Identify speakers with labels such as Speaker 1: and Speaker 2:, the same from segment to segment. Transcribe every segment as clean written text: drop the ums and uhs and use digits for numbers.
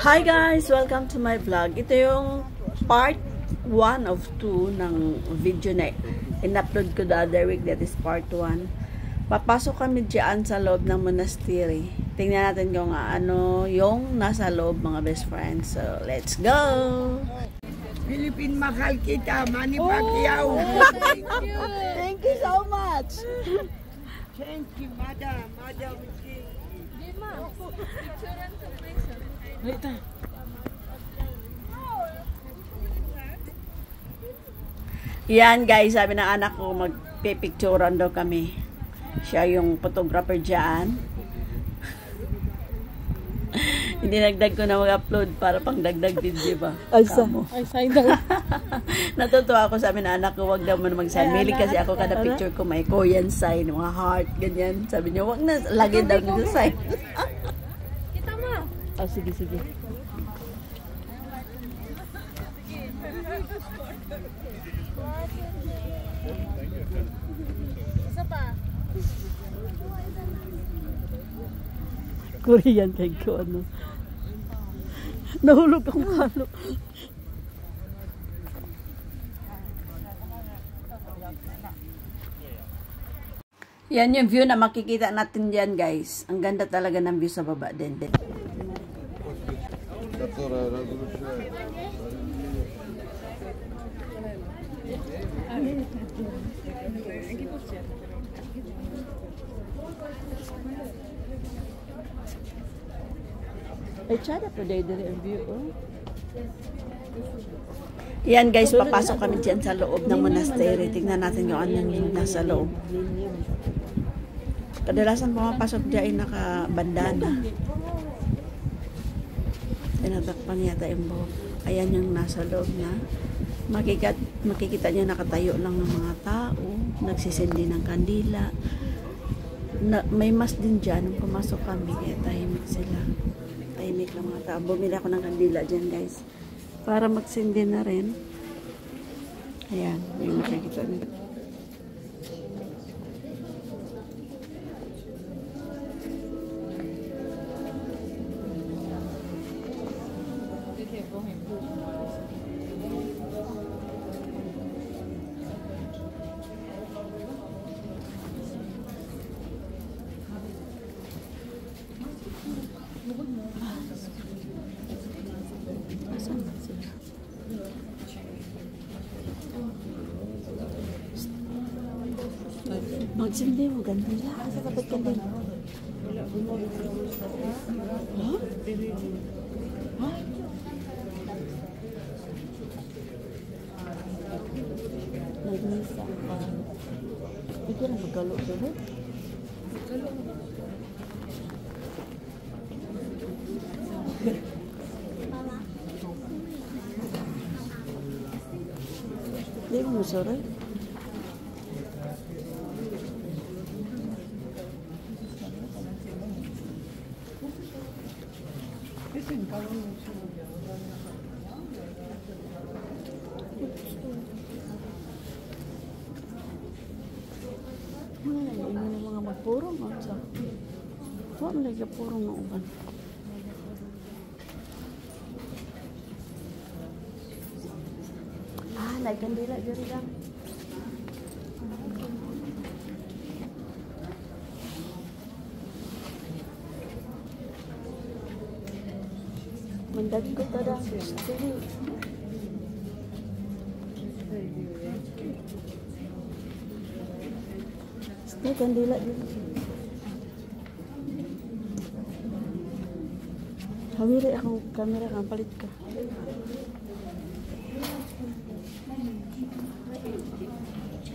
Speaker 1: Hi guys! Welcome to my vlog. Ito yung part 1 of 2 ng video na in-upload ko the other week. That is part 1. Papasok kami dyan sa loob ng monastery. Tingnan natin kung ano yung nasa loob, mga best friends. So, let's go!
Speaker 2: Philippine, mahal kita, Manny Pacquiao.
Speaker 1: Thank you! Thank you so much!
Speaker 2: Thank you, madam. Madam,
Speaker 1: yan guys, sabi ng anak ko magpipicturean daw kami. Siya yung photographer dyan. Hindi nagdag ko na mag-upload para pang dagdag din, di ba?
Speaker 3: Ay, sign daw.
Speaker 1: Natutuwa ako, sabi ng anak ko, wag daw mo na mag-sign. Mili kasi ako kada picture ko may Korean sign, mga heart, ganyan. Sabi niya, wag na, lagi daw nito sign.
Speaker 3: Kita mo. Oh, sige. Isa pa.
Speaker 1: Korean kay ko, ano. Nahulog akong kalo. Yan yung view na makikita natin dyan, guys. Ang ganda talaga ng view sa baba din. Ay, tsada po dahil ang view, oh. Yan guys, papasok kami dyan sa loob ng monastery. Tingnan natin yung ano yung nasa loob. Kadalasan pumapasok dyan ay nakabandana. Tinatakpan yata yung buhok. Ayan yung nasa loob na. Makikita nyo nakatayo lang ng mga tao. Nagsisindi ng kandila. May mas din dyan. Nung pumasok kami, kaya tahimik sila. Tahimik lang mga tao. Bumili ako ng kandila dyan guys. Para magsindi na rin. Ayan. Yung makikita nyo. Magsindi mo, gandila. Asa dapat gandila? Ha? Ha? Nagmisa. Ito na magkalo doon. Magkalo. Hindi mo masaray? Ini mga magpurong sa. Ano lagi purong ng uban? Ah, nagkandila diri lang. Mandag ko tada. Sige. Stay kandila dito. Hawiri akong kamera kang palit ka.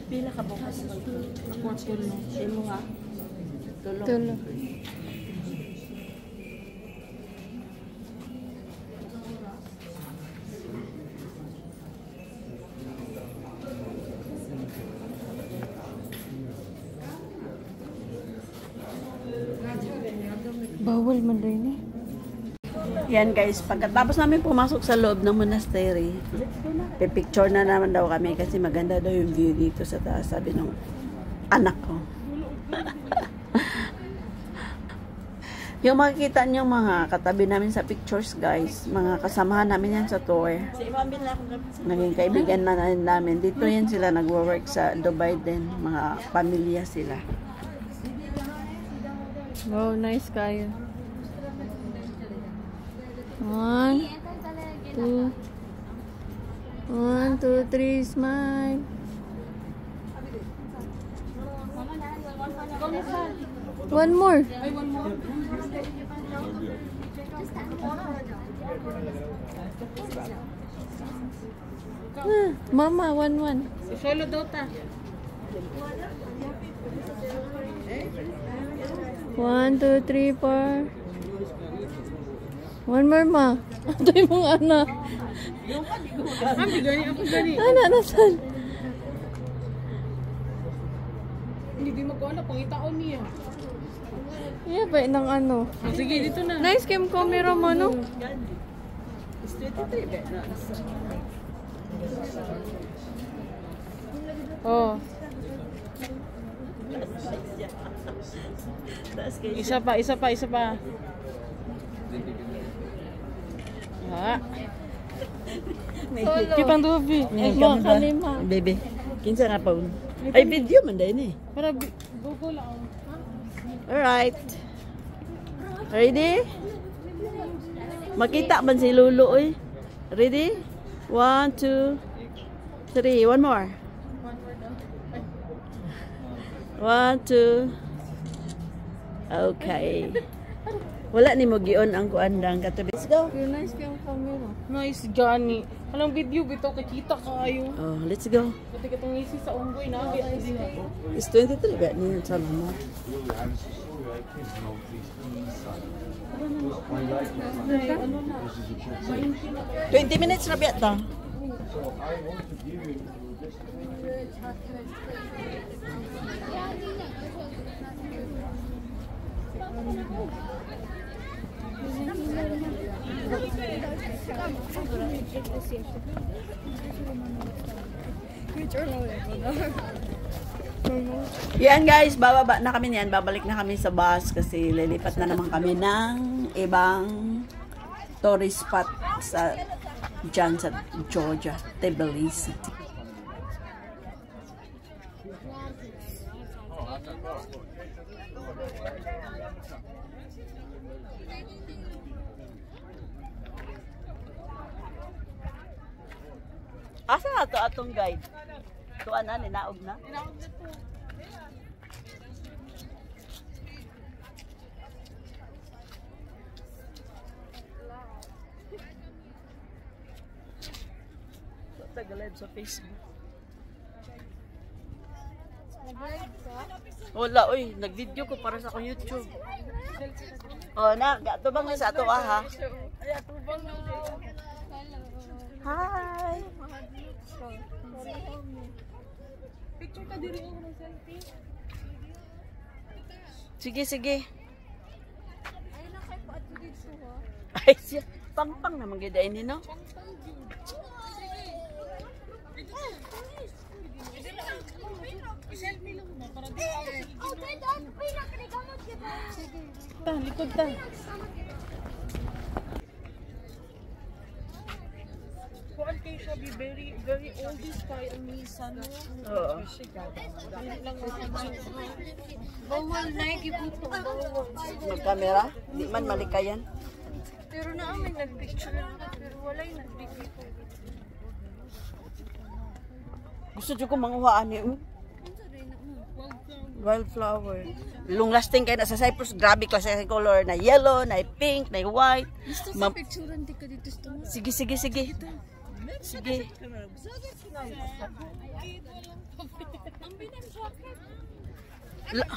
Speaker 1: Pila ka bukas? Ako tulo. Imo ha? Tulo.
Speaker 3: Bawal man rin eh.
Speaker 1: Yan guys, pagkatapos namin pumasok sa loob ng monastery, pipicture na naman daw kami kasi maganda daw yung view dito sa taas, sabi ng anak ko. Yung makikita niyo mga katabi namin sa pictures, guys, mga kasamahan namin yan sa tour. Naging kaibigan na namin. Dito yan sila nagwo-work sa Dubai din. Mga pamilya sila.
Speaker 3: Wow, nice kayo. 1, 2, 1, 2, 3, smile. One more. Mama, 1.
Speaker 2: Solo dota.
Speaker 3: 1, 2, 3, 4. One more, ma. Ito yung mga anak.
Speaker 2: Abi gani ako gani.
Speaker 3: Anak, nasan?
Speaker 2: Hindi magkano pangitaon niya.
Speaker 3: Yeah, ba ng ano?
Speaker 2: Sige dito na.
Speaker 3: Nice cam camera mo, no? Oh.
Speaker 2: Isa pa. Ha.
Speaker 3: Solo.
Speaker 2: Kitang dubi.
Speaker 3: Ikaw kalima.
Speaker 1: Baby, kinsa nga pa? Ay, video man dahil eh.
Speaker 2: Para bugo lang.
Speaker 1: Alright. Ready? Makita man si Lulu, oy. Ready? 1, 2, 3. One more. 1, 2. Okay. Wala ni mo gion ang kuandang katabi. Let's go.
Speaker 3: Nice cam camera.
Speaker 2: Nice gani. Anong video bitaw kakita kaayo.
Speaker 1: Oh, let's go.
Speaker 2: Pati katong ngisi sa unggoy na abi din ako.
Speaker 1: It's 23 ba niya sa mama?
Speaker 2: Ano na?
Speaker 1: 20 minutes na biya ta. Yan guys, bababa na kami niyan. Babalik na kami sa bus kasi lilipat na naman kami ng ibang tourist spot sa dyan sa Georgia, Tbilisi. Asa na to atong guide? Tuan na, ninaog na?
Speaker 2: Tinaog na to.
Speaker 1: Taga-live sa Facebook. Wala, oy. Nag-video ko para sa akong YouTube. Oh, na. Gatubang na sa ato, ha?
Speaker 2: Ay, atubang na.
Speaker 1: Hi!
Speaker 2: Picture ka diri ako ng selfie.
Speaker 1: Sige, sige. Ay, siya. Pang-pang naman gidain ni, no?
Speaker 2: Selfie lang na para di. Ta, likod ta. Kuan kay siya be very oldest kay ang Nissan no.
Speaker 1: Oo.
Speaker 3: Bawal na ikiputo.
Speaker 1: Mag-camera? Di man malikayan.
Speaker 3: Pero na may nag-picture na. Pero wala yung nag-picture.
Speaker 1: Gusto dyo ko manguhaan ni wildflower. Long lasting kayo na sa Cyprus. Grabe klase sa color na yellow, na pink, na white.
Speaker 3: Gusto sa picturean di ka dito sa tumas.
Speaker 1: Sige, sige, sige. Sige. La-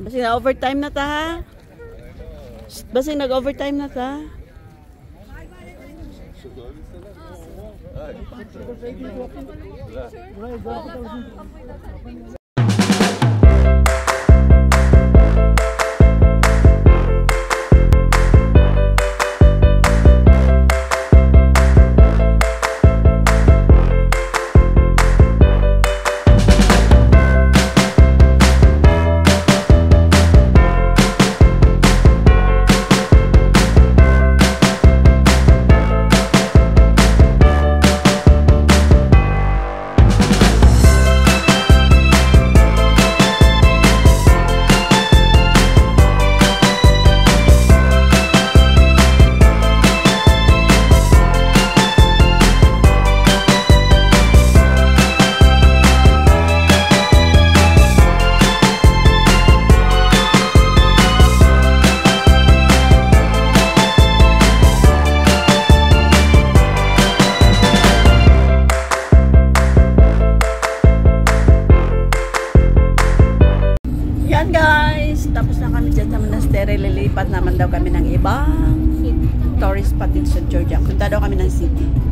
Speaker 1: Basing na overtime na ta ha? Basing nag-overtime na ta? tourist spot din sa Georgia. Punta daw kami ng city.